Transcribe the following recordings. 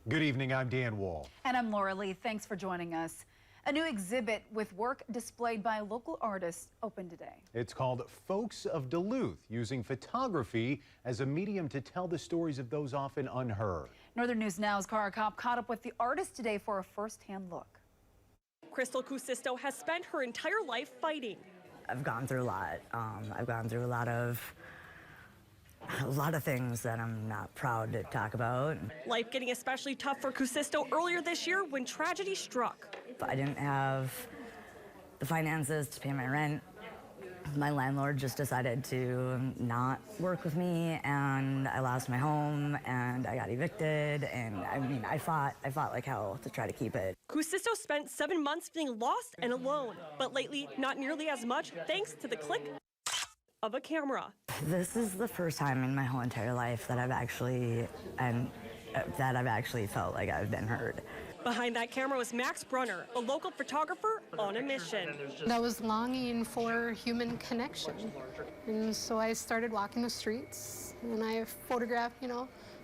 Good evening, I'm Dan Wall. And I'm Laura Lee. Thanks for joining us. A new exhibit with work displayed by local artists opened today. It's called Folks of Duluth, using photography as a medium to tell the stories of those often unheard. Northern News Now's Cara Kopp caught up with the artist today for a first-hand look. Crystal Cusisto has spent her entire life fighting. I've gone through a lot. I've gone through a lot of things that I'm not proud to talk about. Life getting especially tough for Cusisto earlier this year when tragedy struck. I didn't have the finances to pay my rent. My landlord just decided to not work with me, and I lost my home, and I got evicted, and I fought like hell to try to keep it. Cusisto spent 7 months feeling lost and alone, but lately not nearly as much thanks to the click of a camera. This is the first time in my whole entire life that I've actually felt like I've been heard. Behind that camera was Max Brunner, a local photographer on a mission. I was longing for human connection, and so I started walking the streets, and I photographed,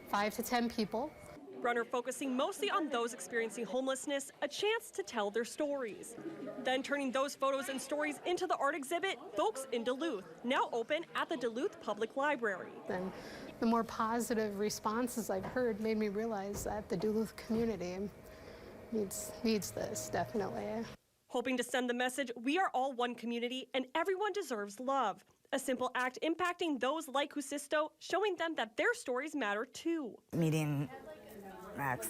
5 to 10 people. Brunner focusing mostly on those experiencing homelessness, a chance to tell their stories. Then turning those photos and stories into the art exhibit, Folks in Duluth, now open at the Duluth Public Library. And the more positive responses I've heard made me realize that the Duluth community needs this, definitely. Hoping to send the message, we are all one community and everyone deserves love. A simple act impacting those like Cusisto, showing them that their stories matter too. Meeting Max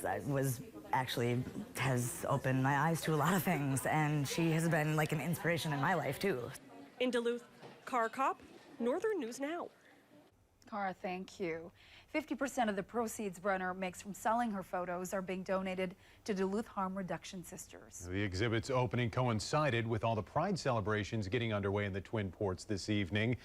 has opened my eyes to a lot of things, and she has been like an inspiration in my life too. In Duluth, Cara Kopp, Northern News Now. Cara, thank you. 50% of the proceeds Brunner makes from selling her photos are being donated to Duluth Harm Reduction Sisters. The exhibit's opening coincided with all the Pride celebrations getting underway in the Twin Ports this evening.